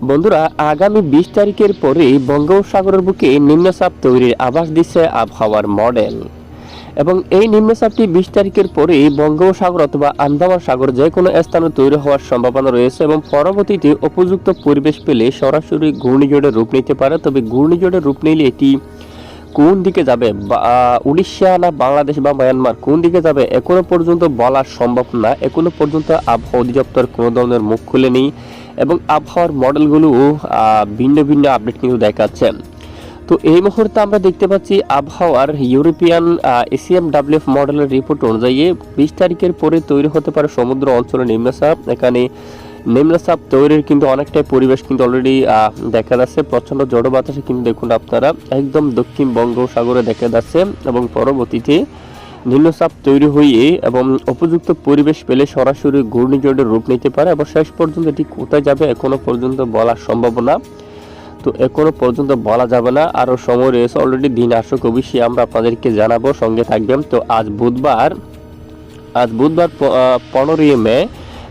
বন্ধুরা, আগামী ২০ তারিখের পরে বঙ্গোপসাগরের বুকে নিম্নচাপ তৈরির আভাস দিচ্ছে আবহাওয়ার মডেল। এবং এই নিম্নচাপটি ২০ তারিখের পরে বঙ্গোপসাগর অথবা আন্দামান সাগর যে কোনো স্থানে তৈরি হওয়ার সম্ভাবনা রয়েছে এবং পরবর্তীতে উপযুক্ত পরিবেশ পেলে সরাসরি ঘূর্ণিঝড়ের রূপ নিতে পারে। তবে ঘূর্ণিঝড়ের রূপ নিলে এটি কোন দিকে যাবে, উড়িষ্যা না বাংলাদেশ বা মায়ানমার, কোন দিকে যাবে এখনো পর্যন্ত বলা সম্ভব না। এখনো পর্যন্ত আবহাওয়া অধিদপ্তর কোনো ধরনের মুখ খুলেনি এবং আবহাওয়ার মডেলগুলো ভিন্ন ভিন্ন আপডেট কিন্তু দেখাচ্ছে। তো এই মুহূর্তে আমরা দেখতে পাচ্ছি আবহাওয়ার ইউরোপিয়ান এসিএমডব্লিউএফ মডেলের রিপোর্ট অনুযায়ী ২০ তারিখের পরে তৈরি হতে পারে সমুদ্র অঞ্চলে নিম্নচাপ। এখানে নিম্নচাপ তৈরির কিন্তু অনেকটাই পরিবেশ কিন্তু অলরেডি দেখা যাচ্ছে। প্রচণ্ড জড়ো বাতাসে কিন্তু দেখুন আপনারা একদম দক্ষিণ বঙ্গোপসাগরে দেখা যাচ্ছে এবং পরবর্তীতে নিম্নচাপ তৈরি হয়ে এবং উপযুক্ত পরিবেশ পেলে সরাসরি ঘূর্ণিঝড়ের রূপ নিতে পারে এবং শেষ পর্যন্ত এটি কোথায় যাবে এখনো পর্যন্ত বলা সম্ভব না। তো এখনো পর্যন্ত বলা যাবে না, আরও সময় রয়েছে। অলরেডি দিন আসুক অবশ্যই আমরা আপনাদেরকে জানাবো, সঙ্গে থাকবেন। তো আজ বুধবার 15ই মে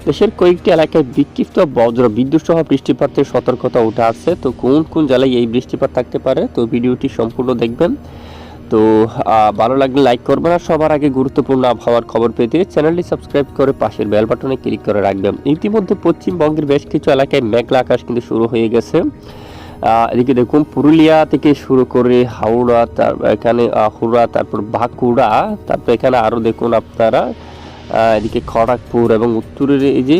দেশের কয়েকটি এলাকায় বিক্ষিপ্ত বজ্র বিদ্যুৎ সহ বৃষ্টিপাতের সতর্কতা উঠে আসছে। তো কোন কোন জেলায় এই বৃষ্টিপাত থাকতে পারে, তো ভিডিওটি সম্পূর্ণ দেখবেন। তো ভালো লাগলে লাইক করবেন আর সবার আগে গুরুত্বপূর্ণ আবহাওয়ার খবর পেতে চ্যানেলটি সাবস্ক্রাইব করে পাশের বেল বাটনে ক্লিক করে রাখবেন। ইতিমধ্যে পশ্চিমবঙ্গের বেশ কিছু এলাকায় মেঘলা আকাশ কিন্তু শুরু হয়ে গেছে। এদিকে দেখুন পুরুলিয়া থেকে শুরু করে হাওড়া, এখানে হুড়া, তারপর বাঁকুড়া, তারপর এখানে আরও দেখুন আপনারা এদিকে খড়গপুর এবং উত্তরের এই যে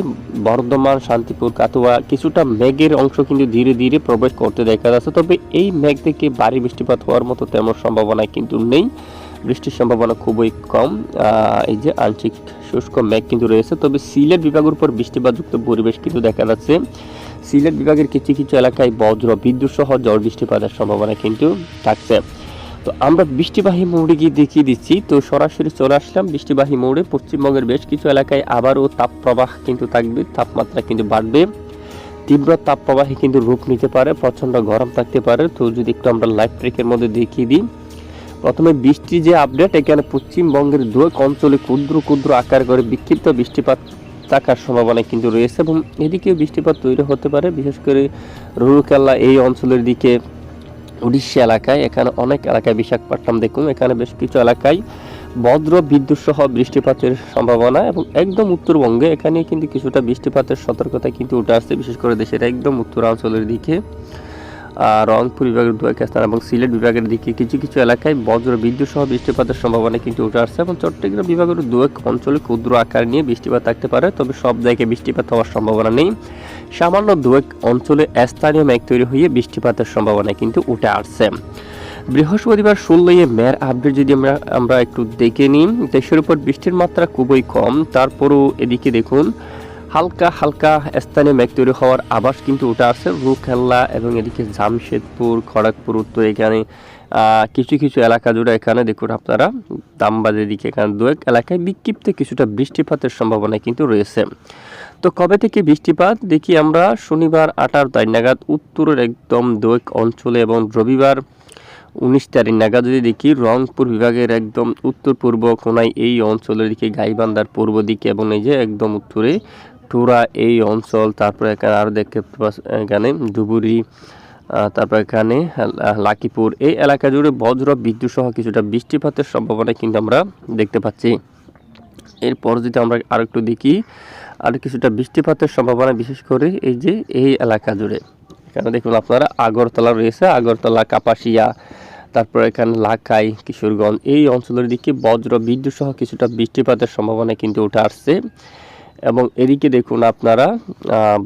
বর্ধমান, শান্তিপুর, কাটোয়া কিছুটা মেঘের অংশ কিন্তু ধীরে ধীরে প্রবেশ করতে দেখা যাচ্ছে। তবে এই মেঘ থেকে ভারী বৃষ্টিপাত হওয়ার মতো তেমন সম্ভাবনা কিন্তু নেই, বৃষ্টির সম্ভাবনা খুবই কম। এই যে আংশিক শুষ্ক মেঘ কিন্তু রয়েছে। তবে সিলেট বিভাগের উপর বৃষ্টিপাতযুক্ত পরিবেশ কিন্তু দেখা যাচ্ছে। সিলেট বিভাগের কিছু কিছু এলাকায় বজ্র বিদ্যুৎ সহ ঝড় বৃষ্টিপাতের সম্ভাবনা কিন্তু থাকছে। তো আমরা বৃষ্টিবাহী মোড়ে গিয়ে দেখিয়ে দিচ্ছি। তো সরাসরি চলে আসলাম বৃষ্টিবাহী মোড়ে। পশ্চিমবঙ্গের বেশ কিছু এলাকায় আবারও তাপপ্রবাহ কিন্তু থাকবে, তাপমাত্রা কিন্তু বাড়বে, তীব্র তাপপ্রবাহে কিন্তু রূপ নিতে পারে, প্রচণ্ড গরম থাকতে পারে। তো যদি একটু আমরা লাইভ ট্রেকের মধ্যে দেখিয়ে দিই, প্রথমে বৃষ্টির যে আপডেট, এখানে পশ্চিমবঙ্গের দুয়েক অঞ্চলে ক্ষুদ্র ক্ষুদ্র আকার করে বিক্ষিপ্ত বৃষ্টিপাত থাকার সম্ভাবনা কিন্তু রয়েছে এবং এদিকেও বৃষ্টিপাত তৈরি হতে পারে, বিশেষ করে রুরকেল্লা এই অঞ্চলের দিকে, উড়িষ্যা এলাকায়, এখানে অনেক এলাকায় বিশাখাপট্টনম দেখুন, এখানে বেশ কিছু এলাকায় বজ্র বিদ্যুৎ সহ বৃষ্টিপাতের সম্ভাবনা এবং একদম উত্তরবঙ্গে এখানে কিন্তু কিছুটা বৃষ্টিপাতের সতর্কতা কিন্তু উঠে আসছে, বিশেষ করে দেশের একদম উত্তরাঞ্চলের দিকে, রংপুর বিভাগের দু এক স্থান এবং সিলেট বিভাগের দিকে কিছু কিছু এলাকায় বজ্র বিদ্যুৎ সহ বৃষ্টিপাতের সম্ভাবনা কিন্তু উঠে আসছে এবং চট্টগ্রাম বিভাগের দু এক অঞ্চলে ক্ষুদ্র আকার নিয়ে বৃষ্টিপাত থাকতে পারে। তবে সব জায়গায় বৃষ্টিপাত হওয়ার সম্ভাবনা নেই, সামান্য দু এক অঞ্চলে স্থানীয় মেঘ তৈরি হয়ে বৃষ্টিপাতের সম্ভাবনা কিন্তু উঠে আসছে। বৃহস্পতিবার 16 মের আপডেট যদি আমরা একটু দেখে নিই, দেশের উপর বৃষ্টির মাত্রা খুবই কম, তারপরও এদিকে দেখুন হালকা হালকা স্থানীয় মেঘ তৈরি হওয়ার আভাস কিন্তু উঠে আসছে রুরকেল্লা এবং এদিকে জামশেদপুর, খড়গপুর উত্তর, এখানে কিছু কিছু এলাকা জুড়ে এখানে দেখুন আপনারা দামবাজের দিকে এখানে দু এক এলাকায় বিক্ষিপ্ত কিছুটা বৃষ্টিপাতের সম্ভাবনা কিন্তু রয়েছে। তো কবে থেকে বৃষ্টিপাত দেখি আমরা, শনিবার 18 তারিখ নাগাদ উত্তরের একদম দু এক অঞ্চলে এবং রবিবার 19 তারিখ নাগাদ যদি দেখি রংপুর বিভাগের একদম উত্তর পূর্ব কোনায় এই অঞ্চলের দিকে, গাইবান্ধার পূর্ব দিকে এবং এই যে একদম উত্তরে টুরা এই অঞ্চল, তারপরে এখানে আরও দেখতে এখানে ধুবুরি, তারপর এখানে লাকিপুর এই এলাকা জুড়ে বজ্র বিদ্যুৎ সহ কিছুটা বৃষ্টিপাতের সম্ভাবনা কিন্তু আমরা দেখতে পাচ্ছি। এরপর যদি আমরা আর একটু দেখি, আর কিছুটা বৃষ্টিপাতের সম্ভাবনা বিশেষ করে এই যে এই এলাকা জুড়ে, এখানে দেখুন আপনারা আগরতলা রয়েছে, আগরতলা, কাপাসিয়া, তারপর এখানে লাখাই, কিশোরগঞ্জ এই অঞ্চলের দিকে বজ্র বিদ্যুৎ সহ কিছুটা বৃষ্টিপাতের সম্ভাবনা কিন্তু উঠে আসছে। এবং এদিকে দেখুন আপনারা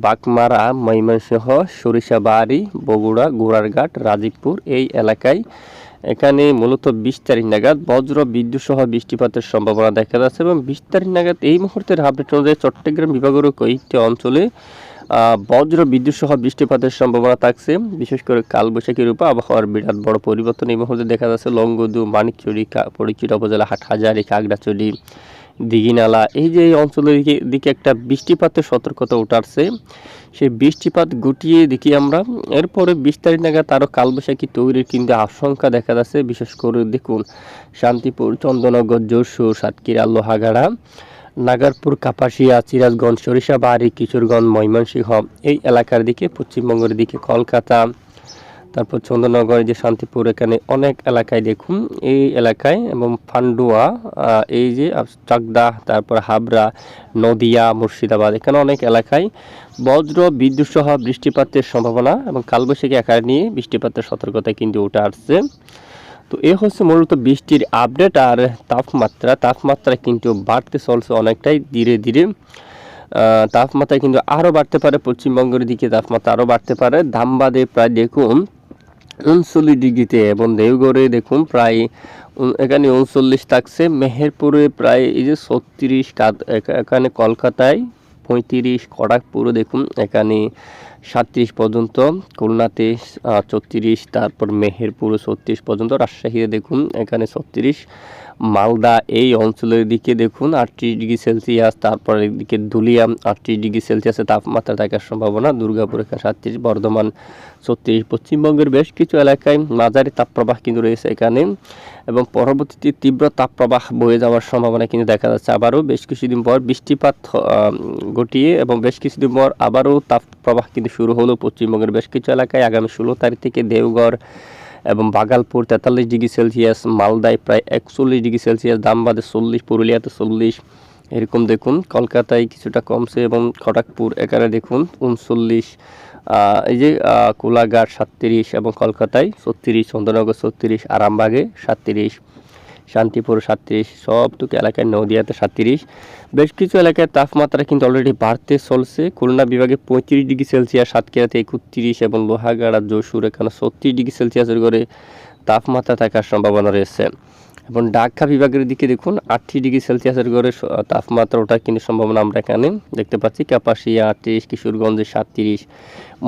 বাগমারা, ময়মনসিংহ, সরিষাবাড়ি, বগুড়া, গোড়ারঘাট, রাজীবপুর এই এলাকায় এখানে মূলত 20 তারিখ নাগাদ বজ্র বিদ্যুৎ সহ বৃষ্টিপাতের সম্ভাবনা দেখা যাচ্ছে এবং 20 তারিখ নাগাদ এই মুহূর্তের আপডেট অনুযায়ী চট্টগ্রাম বিভাগেরও কয়েকটি অঞ্চলে বজ্র বিদ্যুৎ সহ বৃষ্টিপাতের সম্ভাবনা থাকছে। বিশেষ করে কালবৈশাখীর উপর আবহাওয়ার বিরাট বড় পরিবর্তন এই মুহূর্তে দেখা যাচ্ছে। লংগদু, মানিকচুরি, পরিচিত উপজেলা, হাটহাজারী, খাগড়াছড়ি, দিঘিনালা এই যে এই অঞ্চলের দিকে একটা বৃষ্টিপাতের সতর্কতা উঠাচ্ছে, সেই বৃষ্টিপাত গুটিয়ে দেখি আমরা। এরপরে 20 তারিখ নাগাদ আরও কালবৈশাখী তৈরির কিন্তু আশঙ্কা দেখা যাচ্ছে, বিশেষ করে দেখুন শান্তিপুর, চন্দননগর, যশোর, সাতক্ষীরা, লোহাগাড়া, নাগারপুর, কাপাসিয়া, সিরাজগঞ্জ, সরিষাবাড়ি, কিশোরগঞ্জ, ময়মনসিংহ এই এলাকার দিকে, পশ্চিমবঙ্গের দিকে কলকাতা, তারপর চন্দননগর, যে শান্তিপুর, এখানে অনেক এলাকায় দেখুন এই এলাকায়, এবং পান্ডুয়া, এই যে চাকদা, তারপর হাবড়া, নদিয়া, মুর্শিদাবাদ, এখানে অনেক এলাকায় বজ্র বিদ্যুৎ সহ বৃষ্টিপাতের সম্ভাবনা এবং কালবৈশাখী আকার নিয়ে বৃষ্টিপাতের সতর্কতা কিন্তু উঠে আসছে। তো এ হচ্ছে মূলত বৃষ্টির আপডেট। আর তাপমাত্রা কিন্তু বাড়তে চলছে অনেকটাই ধীরে ধীরে। তাপমাত্রা কিন্তু আরও বাড়তে পারে, পশ্চিমবঙ্গের দিকে তাপমাত্রা আরও বাড়তে পারে। ধানবাদে প্রায় দেখুন 39 ডিগ্রিতে, এবং দেওঘরে দেখুন প্রায় এখানে 39 থাকছে। মেহেরপুরে প্রায় এই যে 36, এখানে কলকাতায় 35, খড়গপুরে দেখুন এখানে 37 পর্যন্ত, খুলনাতে 34, তারপর মেহেরপুরে 36 পর্যন্ত, রাজশাহীতে দেখুন এখানে 36, মালদা এই অঞ্চলের দিকে দেখুন 38 ডিগ্রি সেলসিয়াস, তারপর এদিকে ধুলিয়া 38 ডিগ্রি সেলসিয়াসের তাপমাত্রা থাকার সম্ভাবনা, দুর্গাপুর এখানে 37, বর্ধমান 36। পশ্চিমবঙ্গের বেশ কিছু এলাকায় মাঝারি তাপপ্রবাহ কিন্তু রয়েছে এখানে, এবং পরবর্তীতে তীব্র তাপপ্রবাহ বয়ে যাওয়ার সম্ভাবনা কিন্তু দেখা যাচ্ছে। আবারও বেশ কিছুদিন পর বৃষ্টিপাত ঘটিয়ে এবং বেশ কিছুদিন পর আবারও তাপপ্রবাহ কিন্তু শুরু হলো পশ্চিমবঙ্গের বেশ কিছু এলাকায়। আগামী 16 তারিখ থেকে দেওঘর এবং বাগালপুর 43 ডিগ্রি সেলসিয়াস, মালদায় প্রায় 41 ডিগ্রি সেলসিয়াস, ধানবাদে 40, পুরুলিয়াতে 40, এরকম দেখুন। কলকাতায় কিছুটা কমছে, এবং খড়গপুর এখানে দেখুন 39, এই যে কোলাঘাট 37, এবং কলকাতায় 36, চন্দননগর 36, আরামবাগে 37, শান্তিপুর 37, সবটুকু এলাকায়, নদিয়াতে 37। বেশ কিছু এলাকায় তাপমাত্রা কিন্তু অলরেডি বাড়তে চলছে। খুলনা বিভাগে 35 ডিগ্রি সেলসিয়াস, সাতক্ষীরাতে 31, এবং লোহাগাড়া, যশোর এখানে 36 ডিগ্রি সেলসিয়াসের করে তাপমাত্রা থাকার সম্ভাবনা রয়েছে। এবং ঢাকা বিভাগের দিকে দেখুন 38 ডিগ্রি সেলসিয়াসের ঘরে তাপমাত্রা ওঠার কিন্তু সম্ভাবনা আমরা এখানে দেখতে পাচ্ছি। কাপাসিয়া 38, কিশোরগঞ্জে 37,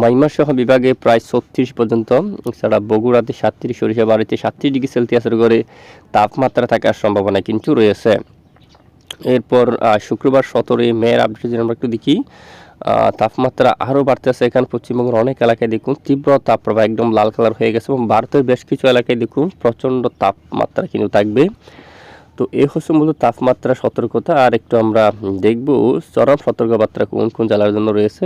ময়মনসিংহ বিভাগে প্রায় 36 পর্যন্ত, এছাড়া বগুড়াতে 37, সরিষাবাড়িতে 37 ডিগ্রি সেলসিয়াসের ঘরে তাপমাত্রা থাকার সম্ভাবনা কিন্তু রয়েছে। এরপর শুক্রবার 17 মের আপডেট যদি আমরা একটু দেখি, তাপমাত্রা আরও বাড়তেছে। এখানে পশ্চিমবঙ্গের অনেক এলাকায় দেখুন তীব্র তাপপ্রবাহ একদম লাল কালার হয়ে গেছে, এবং ভারতের বেশ কিছু এলাকায় দেখুন প্রচণ্ড তাপমাত্রা কিন্তু থাকবে। তো এই হচ্ছে মূলত তাপমাত্রা সতর্কতা। আর একটু আমরা দেখব চরম সতর্কবার্তা কোন কোন জেলার জন্য রয়েছে।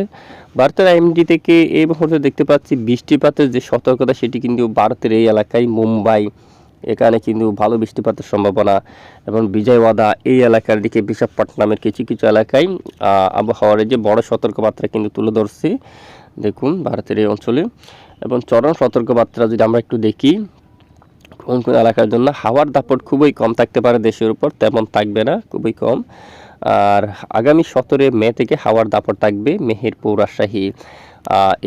ভারতের আইএমডি থেকে এই মুহূর্তে দেখতে পাচ্ছি বৃষ্টিপাতের যে সতর্কতা সেটি কিন্তু ভারতের এই এলাকায়, মুম্বাই এখানে কিন্তু ভালো বৃষ্টিপাতের সম্ভাবনা, এবং বিজয়ওয়াদা এই এলাকার দিকে, বিশাখাপট্টনমের কিছু কিছু এলাকায় আবহাওয়ার যে বড় সতর্কবার্তা কিন্তু তুলে ধরছে দেখুন ভারতের এই অঞ্চলে। এবং চরম সতর্কবার্তা যদি আমরা একটু দেখি কোন কোন এলাকার জন্য, হাওয়ার দাপট খুবই কম থাকতে পারে দেশের উপর, তেমন থাকবে না, খুবই কম। আর আগামী 17 মে থেকে হাওয়ার দাপট থাকবে মেহেরপুর, রাজশাহী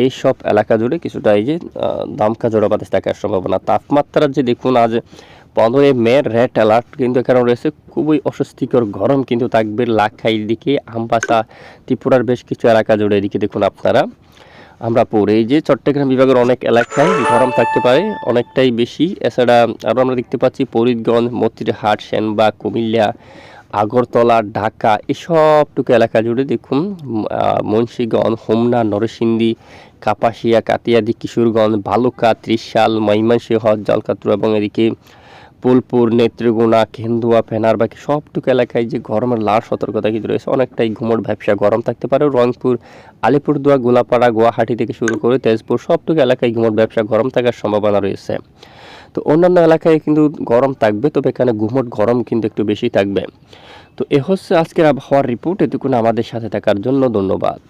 এইসব এলাকা জুড়ে কিছুটা এই যে দমকা ঝড়ো বাতাস থাকার সম্ভাবনা। তাপমাত্রার যে দেখুন আজ 15 মে রেড অ্যালার্ট কিন্তু এখানে রয়েছে, খুবই অস্বস্তিকর গরম কিন্তু থাকবে লাখাইয়ের দিকে, আমবাসা, ত্রিপুরার বেশ কিছু এলাকা জুড়ে। এদিকে দেখুন আপনারা আমরা পরে এই যে চট্টগ্রাম বিভাগের অনেক এলাকায় গরম থাকতে পারে অনেকটাই বেশি। এছাড়া আরও আমরা দেখতে পাচ্ছি ফরিদগঞ্জ, মতিরহাট, সেনবাগ, কুমিল্লা, আগরতলা, ঢাকা এসবটুকু এলাকা জুড়ে দেখুন, মুন্সিগঞ্জ, হোমনা, নরসিংদী, কাপাসিয়া, কাতিয়াদি, কিশোরগঞ্জ, ভালুকা, ত্রিশাল, ময়মনসিংহ, জলকাতুর, এবং এদিকে ফুলপুর, নেত্রকোনা, কেন্দুয়া, ফেনারবাকি সবটুকু এলাকায় যে গরমের লাল সতর্কতা কিন্তু রয়েছে। অনেকটাই ঘুমোট ব্যবসা গরম থাকতে পারে। রংপুর, আলিপুরদুয়ার, গোলাপাড়া, গুয়াহাটি থেকে শুরু করে তেজপুর সবটুকু এলাকায় ঘুমোট ব্যবসা গরম থাকার সম্ভাবনা রয়েছে। তো অন্যান্য এলাকায় কিন্তু গরম থাকবে, তবে এখানে ঘুমোট গরম কিন্তু একটু বেশি থাকবে। তো এ হচ্ছে আজকের আবহাওয়ার রিপোর্ট। এতক্ষণ আমাদের সাথে থাকার জন্য ধন্যবাদ।